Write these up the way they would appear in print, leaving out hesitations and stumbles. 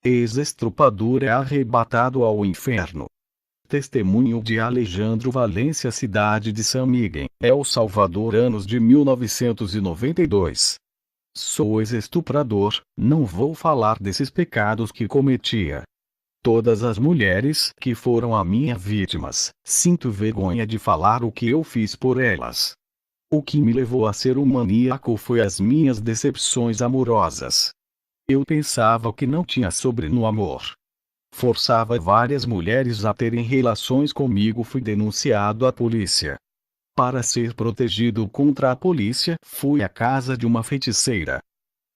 Ex-estuprador é arrebatado ao inferno. Testemunho de Alejandro Valência, cidade de San Miguel, El Salvador, anos de 1992. Sou ex-estuprador, não vou falar desses pecados que cometia. Todas as mulheres que foram a minha vítimas, sinto vergonha de falar o que eu fiz por elas. O que me levou a ser um maníaco foi as minhas decepções amorosas. Eu pensava que não tinha sobre no amor. Forçava várias mulheres a terem relações comigo. Fui denunciado à polícia. Para ser protegido contra a polícia, fui à casa de uma feiticeira.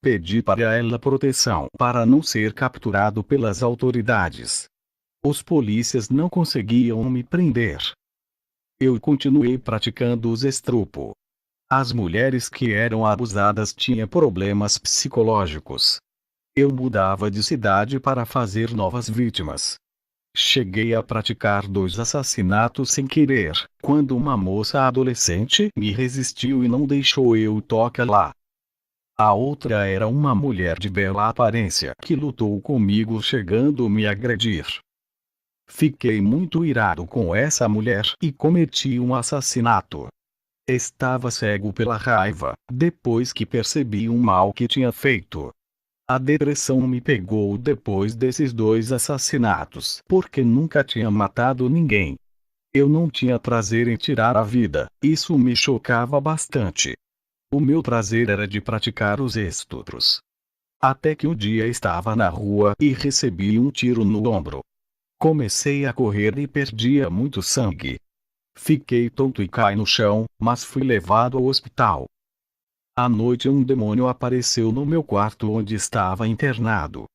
Pedi para ela proteção para não ser capturado pelas autoridades. Os polícias não conseguiam me prender. Eu continuei praticando os estupros. As mulheres que eram abusadas tinham problemas psicológicos. Eu mudava de cidade para fazer novas vítimas. Cheguei a praticar 2 assassinatos sem querer, quando uma moça adolescente me resistiu e não deixou eu tocar lá. A outra era uma mulher de bela aparência que lutou comigo, chegando a me agredir. Fiquei muito irado com essa mulher e cometi um assassinato. Estava cego pela raiva, depois que percebi o mal que tinha feito. A depressão me pegou depois desses 2 assassinatos, porque nunca tinha matado ninguém. Eu não tinha prazer em tirar a vida, isso me chocava bastante. O meu prazer era de praticar os estupros. Até que um dia estava na rua e recebi um tiro no ombro. Comecei a correr e perdia muito sangue. Fiquei tonto e caí no chão, mas fui levado ao hospital. À noite um demônio apareceu no meu quarto onde estava internado.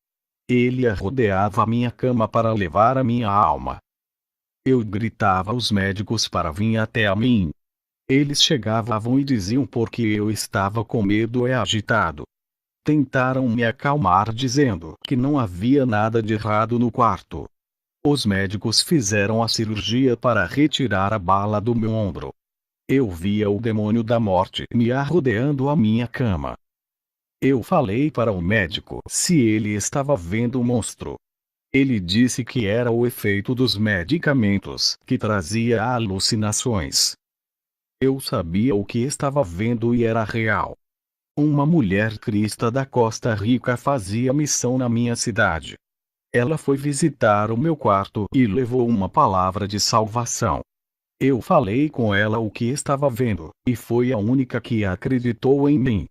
Ele rodeava a minha cama para levar a minha alma. Eu gritava aos médicos para vir até a mim. Eles chegavam e diziam porque eu estava com medo e agitado. Tentaram me acalmar dizendo que não havia nada de errado no quarto. Os médicos fizeram a cirurgia para retirar a bala do meu ombro. Eu via o demônio da morte me rodeando a minha cama. Eu falei para o médico se ele estava vendo um monstro. Ele disse que era o efeito dos medicamentos que trazia alucinações. Eu sabia o que estava vendo e era real. Uma mulher cristã da Costa Rica fazia missão na minha cidade. Ela foi visitar o meu quarto e levou uma palavra de salvação. Eu falei com ela o que estava vendo, e foi a única que acreditou em mim.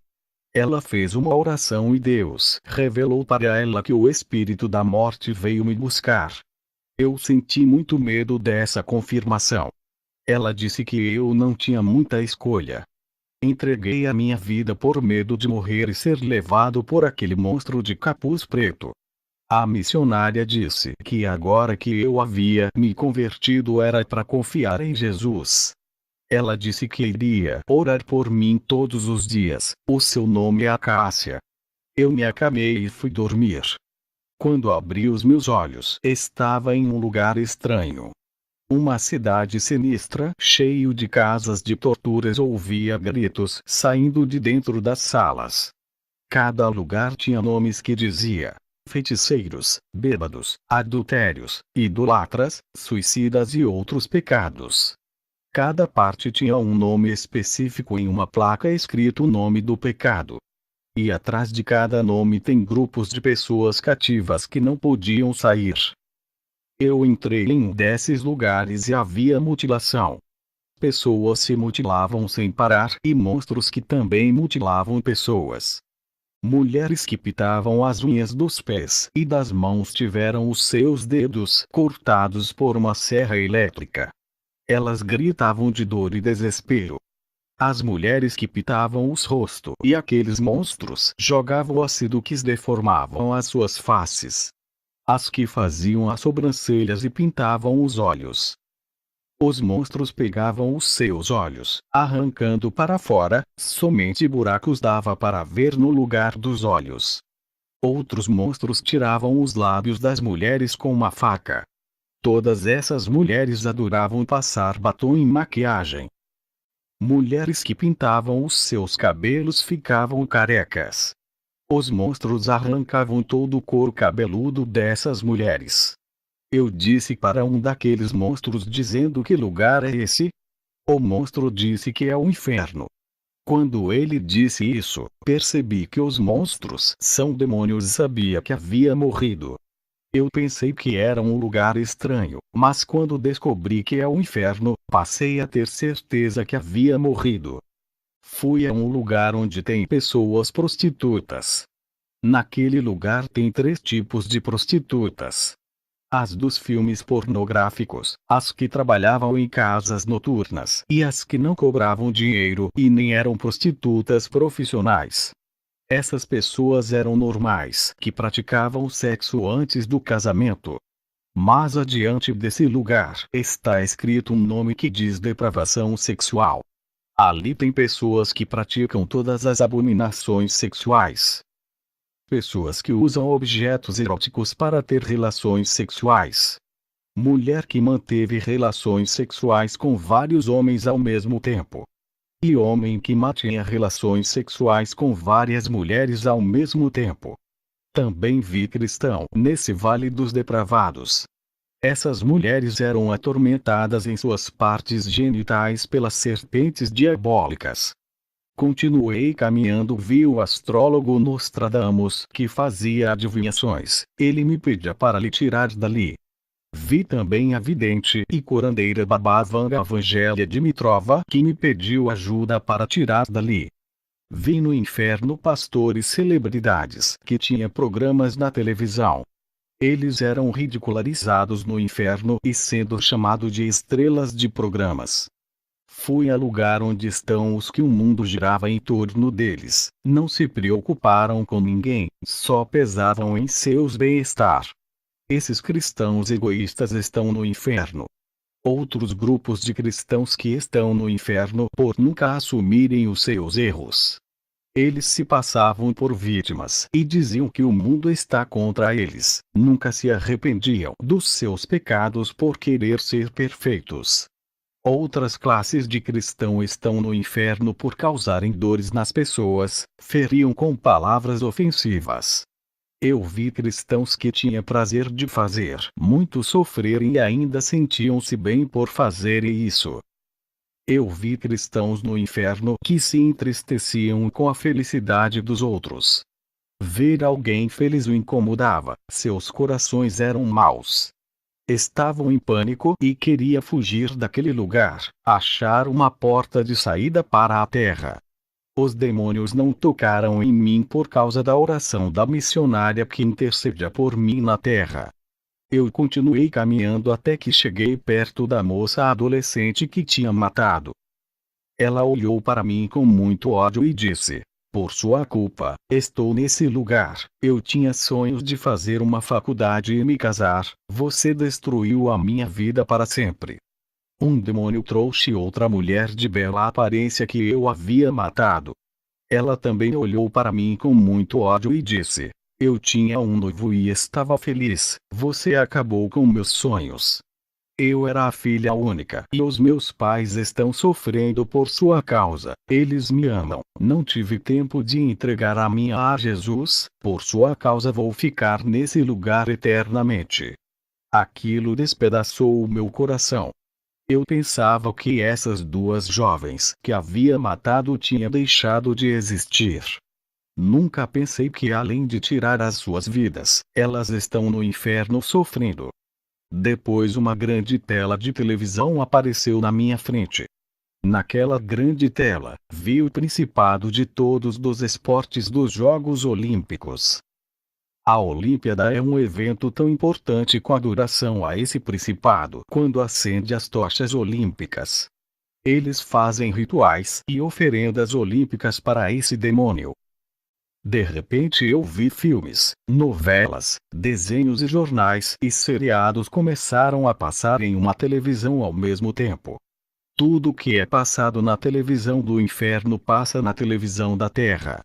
Ela fez uma oração e Deus revelou para ela que o espírito da morte veio me buscar. Eu senti muito medo dessa confirmação. Ela disse que eu não tinha muita escolha. Entreguei a minha vida por medo de morrer e ser levado por aquele monstro de capuz preto. A missionária disse que agora que eu havia me convertido era para confiar em Jesus. Ela disse que iria orar por mim todos os dias. O seu nome é Acácia. Eu me acalmei e fui dormir. Quando abri os meus olhos, estava em um lugar estranho. Uma cidade sinistra, cheio de casas de torturas. Ouvia gritos saindo de dentro das salas. Cada lugar tinha nomes que dizia: feiticeiros, bêbados, adultérios, idolatras, suicidas e outros pecados. Cada parte tinha um nome específico em uma placa escrito o nome do pecado. E atrás de cada nome tem grupos de pessoas cativas que não podiam sair. Eu entrei em um desses lugares e havia mutilação. Pessoas se mutilavam sem parar e monstros que também mutilavam pessoas. Mulheres que pintavam as unhas dos pés e das mãos tiveram os seus dedos cortados por uma serra elétrica. Elas gritavam de dor e desespero. As mulheres que pintavam os rostos e aqueles monstros jogavam ácido que deformavam as suas faces. As que faziam as sobrancelhas e pintavam os olhos. Os monstros pegavam os seus olhos, arrancando para fora, somente buracos dava para ver no lugar dos olhos. Outros monstros tiravam os lábios das mulheres com uma faca. Todas essas mulheres adoravam passar batom e maquiagem. Mulheres que pintavam os seus cabelos ficavam carecas. Os monstros arrancavam todo o couro cabeludo dessas mulheres. Eu disse para um daqueles monstros dizendo que lugar é esse? O monstro disse que é o inferno. Quando ele disse isso, percebi que os monstros são demônios e sabia que havia morrido. Eu pensei que era um lugar estranho, mas quando descobri que é o inferno, passei a ter certeza que havia morrido. Fui a um lugar onde tem pessoas prostitutas. Naquele lugar tem 3 tipos de prostitutas. As dos filmes pornográficos, as que trabalhavam em casas noturnas e as que não cobravam dinheiro e nem eram prostitutas profissionais. Essas pessoas eram normais, que praticavam sexo antes do casamento. Mas adiante desse lugar está escrito um nome que diz depravação sexual. Ali tem pessoas que praticam todas as abominações sexuais. Pessoas que usam objetos eróticos para ter relações sexuais. Mulher que manteve relações sexuais com vários homens ao mesmo tempo. E homem que mantinha relações sexuais com várias mulheres ao mesmo tempo. Também vi cristão nesse vale dos depravados. Essas mulheres eram atormentadas em suas partes genitais pelas serpentes diabólicas. Continuei caminhando, vi o astrólogo Nostradamus, que fazia adivinhações. Ele me pedia para lhe tirar dali. Vi também a vidente e curandeira Babá Vanga Evangelia Dimitrova, que me pediu ajuda para tirar dali. Vi no inferno pastores celebridades, que tinham programas na televisão. Eles eram ridicularizados no inferno e sendo chamados de estrelas de programas. Fui a lugar onde estão os que o mundo girava em torno deles, não se preocuparam com ninguém, só pesavam em seus bem-estar. Esses cristãos egoístas estão no inferno. Outros grupos de cristãos que estão no inferno por nunca assumirem os seus erros. Eles se passavam por vítimas e diziam que o mundo está contra eles, nunca se arrependiam dos seus pecados por querer ser perfeitos. Outras classes de cristão estão no inferno por causarem dores nas pessoas, feriam com palavras ofensivas. Eu vi cristãos que tinham prazer de fazer muito sofrerem e ainda sentiam-se bem por fazerem isso. Eu vi cristãos no inferno que se entristeciam com a felicidade dos outros. Ver alguém feliz o incomodava, seus corações eram maus. Estavam em pânico e queria fugir daquele lugar, achar uma porta de saída para a terra. Os demônios não tocaram em mim por causa da oração da missionária que intercedia por mim na terra. Eu continuei caminhando até que cheguei perto da moça adolescente que tinha matado. Ela olhou para mim com muito ódio e disse: "Por sua culpa, estou nesse lugar. Eu tinha sonhos de fazer uma faculdade e me casar. Você destruiu a minha vida para sempre." Um demônio trouxe outra mulher de bela aparência que eu havia matado. Ela também olhou para mim com muito ódio e disse: "Eu tinha um noivo e estava feliz. Você acabou com meus sonhos. Eu era a filha única e os meus pais estão sofrendo por sua causa. Eles me amam. Não tive tempo de entregar a minha a Jesus, por sua causa vou ficar nesse lugar eternamente." Aquilo despedaçou o meu coração. Eu pensava que essas 2 jovens que havia matado tinham deixado de existir. Nunca pensei que além de tirar as suas vidas, elas estão no inferno sofrendo. Depois uma grande tela de televisão apareceu na minha frente. Naquela grande tela, vi o principado de todos dos esportes dos Jogos Olímpicos. A Olimpíada é um evento tão importante com a duração a esse principado quando acende as tochas olímpicas. Eles fazem rituais e oferendas olímpicas para esse demônio. De repente eu vi filmes, novelas, desenhos e jornais e seriados começaram a passar em uma televisão ao mesmo tempo. Tudo que é passado na televisão do inferno passa na televisão da terra.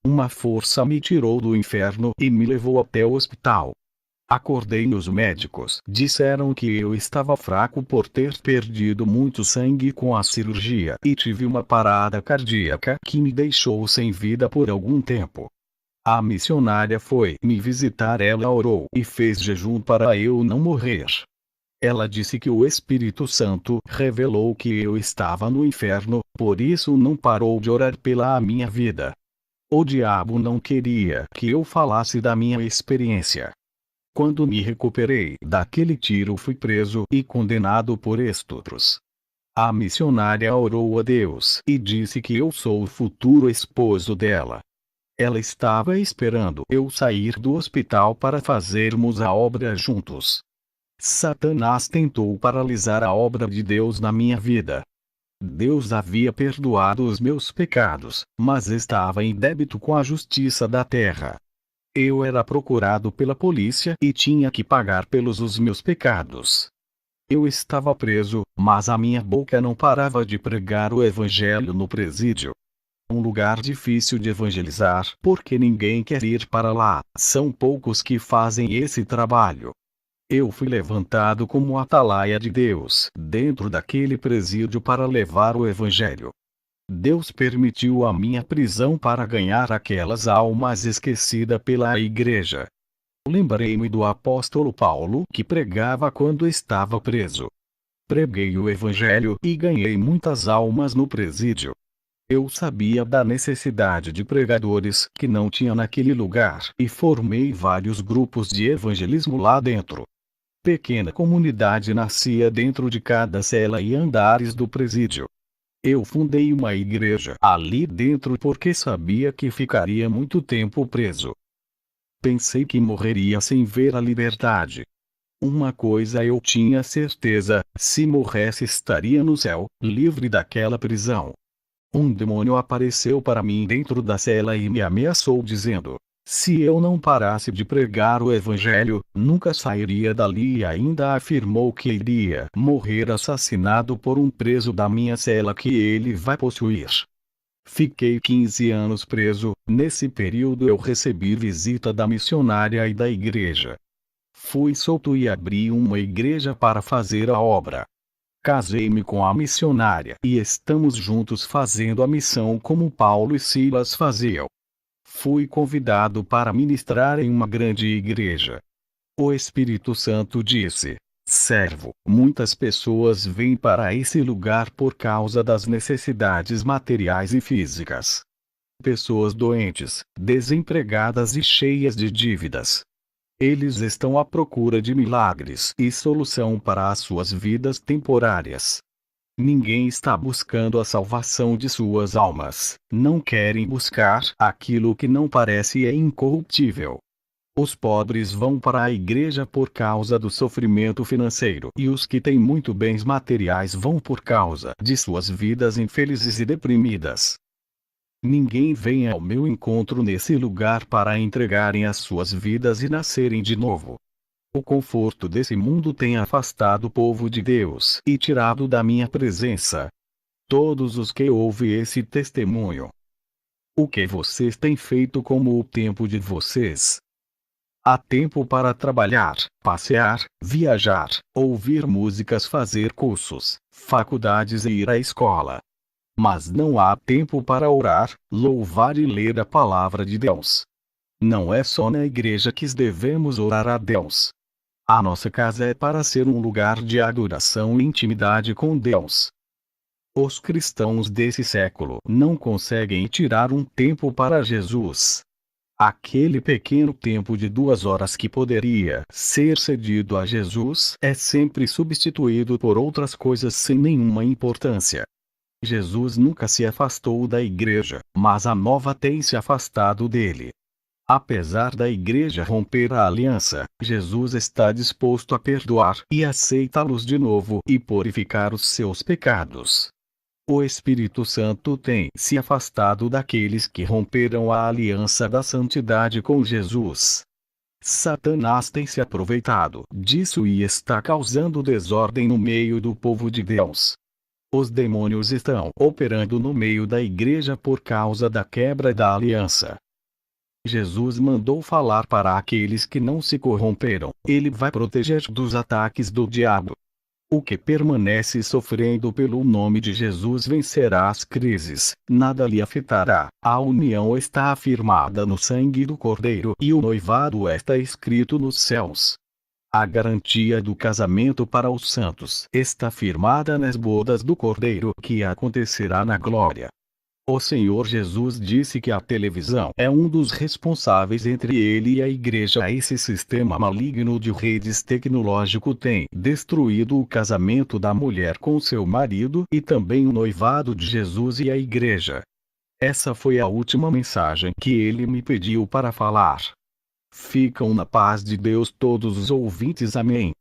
Uma força me tirou do inferno e me levou até o hospital. Acordei e os médicos disseram que eu estava fraco por ter perdido muito sangue com a cirurgia e tive uma parada cardíaca que me deixou sem vida por algum tempo. A missionária foi me visitar. Ela orou e fez jejum para eu não morrer. Ela disse que o Espírito Santo revelou que eu estava no inferno, por isso não parou de orar pela minha vida. O diabo não queria que eu falasse da minha experiência. Quando me recuperei daquele tiro, fui preso e condenado por estupros. A missionária orou a Deus e disse que eu sou o futuro esposo dela. Ela estava esperando eu sair do hospital para fazermos a obra juntos. Satanás tentou paralisar a obra de Deus na minha vida. Deus havia perdoado os meus pecados, mas estava em débito com a justiça da terra. Eu era procurado pela polícia e tinha que pagar pelos os meus pecados. Eu estava preso, mas a minha boca não parava de pregar o evangelho no presídio. Um lugar difícil de evangelizar, porque ninguém quer ir para lá, são poucos que fazem esse trabalho. Eu fui levantado como atalaia de Deus, dentro daquele presídio para levar o evangelho. Deus permitiu a minha prisão para ganhar aquelas almas esquecidas pela igreja. Lembrei-me do apóstolo Paulo, que pregava quando estava preso. Preguei o evangelho e ganhei muitas almas no presídio. Eu sabia da necessidade de pregadores que não tinha naquele lugar e formei vários grupos de evangelismo lá dentro. Pequena comunidade nascia dentro de cada cela e andares do presídio. Eu fundei uma igreja ali dentro porque sabia que ficaria muito tempo preso. Pensei que morreria sem ver a liberdade. Uma coisa eu tinha certeza: se morresse estaria no céu, livre daquela prisão. Um demônio apareceu para mim dentro da cela e me ameaçou dizendo: se eu não parasse de pregar o evangelho, nunca sairia dali, e ainda afirmou que iria morrer assassinado por um preso da minha cela que ele vai possuir. Fiquei 15 anos preso. Nesse período eu recebi visita da missionária e da igreja. Fui solto e abri uma igreja para fazer a obra. Casei-me com a missionária e estamos juntos fazendo a missão como Paulo e Silas faziam. Fui convidado para ministrar em uma grande igreja. O Espírito Santo disse: servo, muitas pessoas vêm para esse lugar por causa das necessidades materiais e físicas. Pessoas doentes, desempregadas e cheias de dívidas. Eles estão à procura de milagres e solução para as suas vidas temporárias. Ninguém está buscando a salvação de suas almas. Não querem buscar aquilo que não parece e é incorruptível. Os pobres vão para a igreja por causa do sofrimento financeiro, e os que têm muito bens materiais vão por causa de suas vidas infelizes e deprimidas. Ninguém vem ao meu encontro nesse lugar para entregarem as suas vidas e nascerem de novo. O conforto desse mundo tem afastado o povo de Deus e tirado da minha presença todos os que ouvem esse testemunho. O que vocês têm feito como o tempo de vocês? Há tempo para trabalhar, passear, viajar, ouvir músicas, fazer cursos, faculdades e ir à escola. Mas não há tempo para orar, louvar e ler a palavra de Deus. Não é só na igreja que devemos orar a Deus. A nossa casa é para ser um lugar de adoração e intimidade com Deus. Os cristãos desse século não conseguem tirar um tempo para Jesus. Aquele pequeno tempo de 2 horas que poderia ser cedido a Jesus é sempre substituído por outras coisas sem nenhuma importância. Jesus nunca se afastou da igreja, mas a nova tem se afastado dele. Apesar da igreja romper a aliança, Jesus está disposto a perdoar e aceitá-los de novo e purificar os seus pecados. O Espírito Santo tem se afastado daqueles que romperam a aliança da santidade com Jesus. Satanás tem se aproveitado disso e está causando desordem no meio do povo de Deus. Os demônios estão operando no meio da igreja por causa da quebra da aliança. Jesus mandou falar para aqueles que não se corromperam: ele vai proteger dos ataques do diabo. O que permanece sofrendo pelo nome de Jesus vencerá as crises, nada lhe afetará. A união está afirmada no sangue do Cordeiro e o noivado está escrito nos céus. A garantia do casamento para os santos está firmada nas bodas do Cordeiro que acontecerá na glória. O Senhor Jesus disse que a televisão é um dos responsáveis entre ele e a igreja. Esse sistema maligno de redes tecnológico tem destruído o casamento da mulher com seu marido e também o noivado de Jesus e a igreja. Essa foi a última mensagem que ele me pediu para falar. Ficam na paz de Deus todos os ouvintes. Amém.